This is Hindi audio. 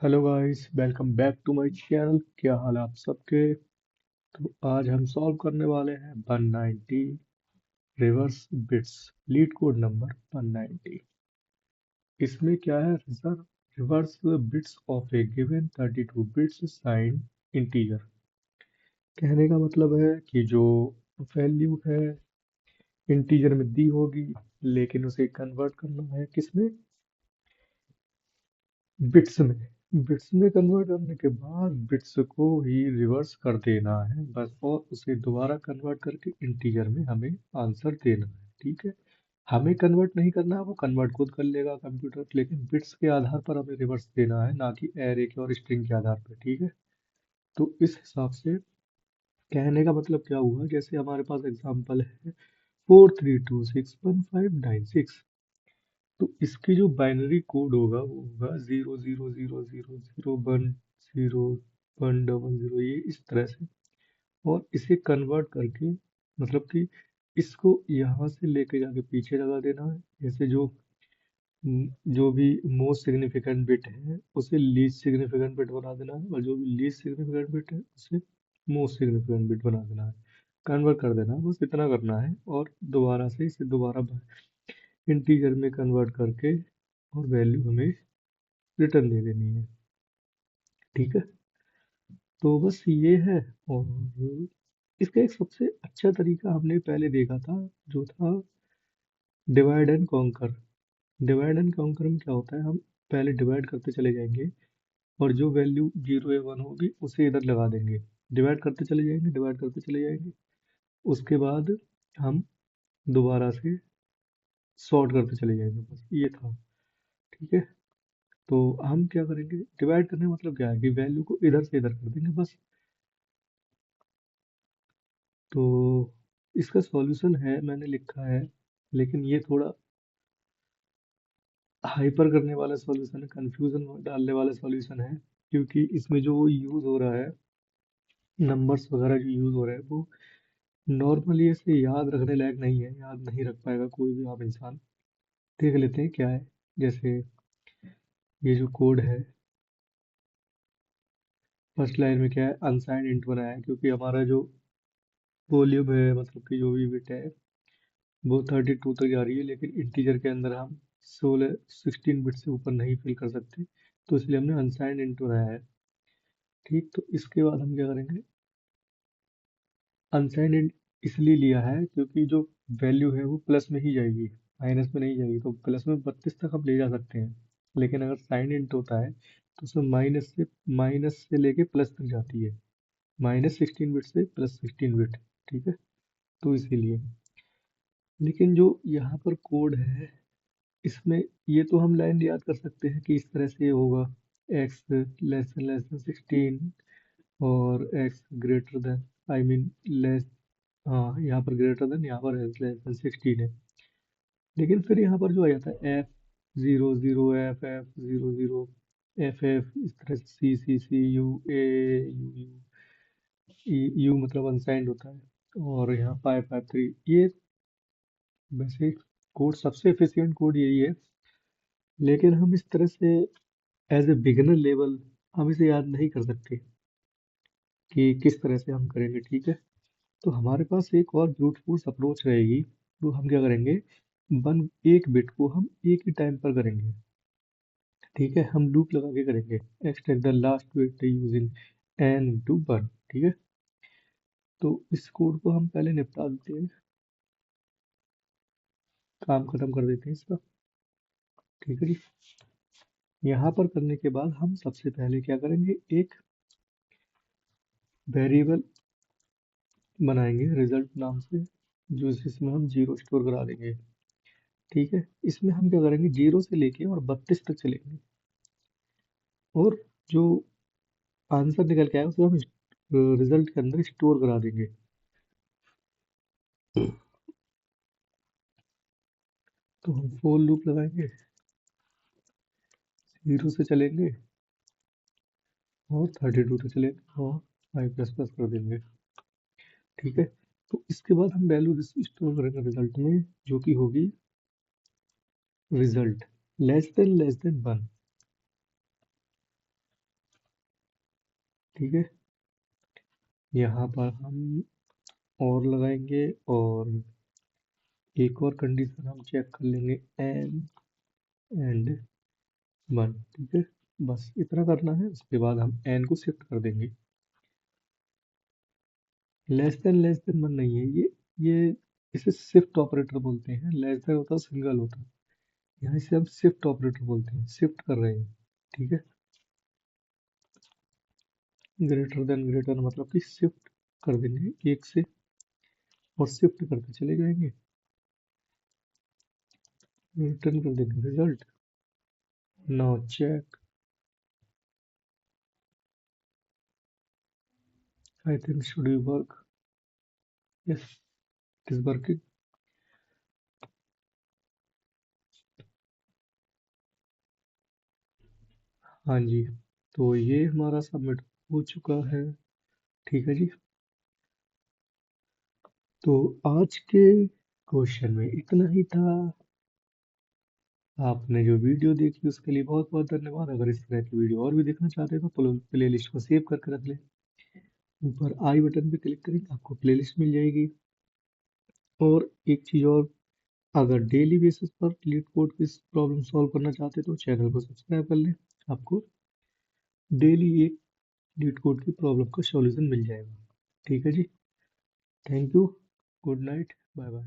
Hello guys, welcome back to my channel. क्या हाल है आप सबके। तो आज हम सॉल्व करने वाले हैं 190 reverse bits, LeetCode number 190। इसमें क्या है, reverse bits of a given 32 bits sign integer. कहने का मतलब है कि जो वैल्यू है इंटीजर में दी होगी, लेकिन उसे कन्वर्ट करना है किसमें, बिट्स में। बिट्स में कन्वर्ट करने के बाद बिट्स को ही रिवर्स कर देना है बस, और उसे दोबारा कन्वर्ट करके इंटीजर में हमें आंसर देना है। ठीक है, हमें कन्वर्ट नहीं करना है, वो कन्वर्ट खुद कर लेगा कंप्यूटर, लेकिन बिट्स के आधार पर हमें रिवर्स देना है, ना कि एरे के और स्ट्रिंग के आधार पर। ठीक है, तो इस हिसाब से कहने का मतलब क्या हुआ, जैसे हमारे पास एग्जांपल है 4326159 तो इसकी जो बाइनरी कोड होगा वो होगा 0000010100, ये इस तरह से। और इसे कन्वर्ट करके, मतलब कि इसको यहाँ से लेके जाके पीछे लगा देना है। जैसे जो भी मोस्ट सिग्निफिकेंट बिट है उसे लीस्ट सिग्निफिकेंट बिट बना देना है, और जो भी लीस्ट सिग्निफिकेंट बिट है उसे मोस्ट सिग्निफिकेंट बिट बना देना है। कन्वर्ट कर देना है, बस इतना करना है। और दोबारा से इसे दोबारा इंटीजर में कन्वर्ट करके और वैल्यू हमें रिटर्न दे देनी है। ठीक है, तो बस ये है। और इसका एक सबसे अच्छा तरीका हमने पहले देखा था, जो था divide and conquer. Divide and conquer में क्या होता है, हम पहले डिवाइड करते चले जाएंगे और जो वैल्यू 0 या 1 होगी उसे इधर लगा देंगे। डिवाइड करते चले जाएंगे, डिवाइड करते चले जाएंगे। उसके बाद हम दोबारा से सॉर्ट करते चले जाएंगे, बस ये था। ठीक है, तो हम क्या करेंगे, डिवाइड करने का मतलब क्या है कि वैल्यू को इधर से इधर कर देंगे बस। तो इसका सॉल्यूशन है, मैंने लिखा है, लेकिन ये थोड़ा हाइपर करने वाला सॉल्यूशन है, कंफ्यूजन डालने वाला सॉल्यूशन है। क्योंकि इसमें जो यूज हो रहा है, नंबर्स वगैरह जो यूज हो रहा है, वो नॉर्मली ऐसे याद रखने लायक नहीं है, याद नहीं रख पाएगा कोई भी आप इंसान। देख लेते हैं क्या है। जैसे ये जो कोड है, फर्स्ट लाइन में क्या है, अनसाइंड इंट बनाया है, क्योंकि हमारा जो वॉल्यूम है, मतलब कि जो भी बिट है, वो 32 तक जा रही है, लेकिन इंटीजर के अंदर हम 16 बिट से ऊपर नहीं फिल कर सकते, तो इसलिए हमने अनसाइंड इंट बनाया है। ठीक, तो इसके बाद हम क्या करेंगे, अनसाइंड इंट इसलिए लिया है क्योंकि जो वैल्यू है वो प्लस में ही जाएगी, माइनस में नहीं जाएगी। तो प्लस में 32 तक हम ले जा सकते हैं, लेकिन अगर साइन इंट होता है तो उसमें माइनस से लेके प्लस तक जाती है, -16 बिट से +16 बिट। ठीक है, तो इसीलिए। लेकिन जो यहाँ पर कोड है, इसमें ये तो हम लाइन याद कर सकते हैं कि इस तरह से होगा, x 16 और x आई मीन लेस, हाँ यहाँ पर ग्रेटर देन, यहाँ पर <16 है। लेकिन फिर यहाँ पर जो आ जाता है F00, FF00, FF, इस तरह से C U A you you मतलब अनसाइंड होता है, और यहाँ पाई 3। ये वैसे कोड, सबसे एफिशिएंट कोड यही है, लेकिन हम इस तरह से एज ए बिगिनर लेवल हम इसे याद नहीं कर सकते कि किस तरह से हम करेंगे। ठीक है, तो हमारे पास एक और ब्रूट फोर्स अप्रोच रहेगी। तो हम क्या करेंगे, एक बिट को हम एक ही टाइम पर करेंगे। ठीक है, हम लूप लगा के करेंगे, extract the last bit using n × 1। ठीक है, तो इस कोड को हम पहले निपटा देते हैं, काम खत्म कर देते हैं इसका। ठीक है जी, यहाँ पर करने के बाद हम सबसे पहले क्या करेंगे, एक वेरिएबल बनाएंगे रिजल्ट नाम से, जो जिसमें हम 0 स्टोर करा देंगे। ठीक है, इसमें हम क्या करेंगे, 0 से लेके और 32 तक चलेंगे, और जो आंसर निकल के आए उसे हम रिजल्ट के अंदर स्टोर करा देंगे। तो हम फोर लूप लगाएंगे, 0 से चलेंगे और 32 तक चलेंगे और 5++ कर देंगे। ठीक है, तो इसके बाद हम वैल्यू स्टोर करेंगे रिजल्ट में, जो कि होगी रिजल्ट < 1। ठीक है, यहाँ पर हम और लगाएंगे और एक और कंडीशन हम चेक कर लेंगे एन एंड 1। ठीक है, बस इतना करना है। उसके बाद हम एन को शिफ्ट कर देंगे। लेस देन 1 नहीं है ये इसे शिफ्ट ऑपरेटर बोलते हैं। लेस देन होता है सिंगल होता है, यहाँ इसे हम शिफ्ट ऑपरेटर बोलते हैं, शिफ्ट कर रहे हैं। ठीक है, ग्रेटर मतलब कि शिफ्ट कर देंगे एक से और शिफ्ट करते चले जाएंगे, रिटर्न कर देंगे result. Now check, I think should be work. Yes, it is working. हाँ जी, तो ये हमारा सबमिट हो चुका है। ठीक है जी, तो आज के क्वेश्चन में इतना ही था। आपने जो वीडियो देखी उसके लिए बहुत बहुत धन्यवाद। अगर इस तरह की वीडियो और भी देखना चाहते हैं तो प्ले लिस्ट को सेव करके रख लें। ऊपर आई बटन पे क्लिक करें, आपको प्ले लिस्ट मिल जाएगी। और एक चीज़ और, अगर डेली बेसिस पर लीड कोड की प्रॉब्लम सॉल्व करना चाहते हैं तो चैनल को सब्सक्राइब कर लें। आपको डेली एक लीड कोड की प्रॉब्लम का सॉल्यूशन मिल जाएगा। ठीक है जी, thank you, good night, bye bye.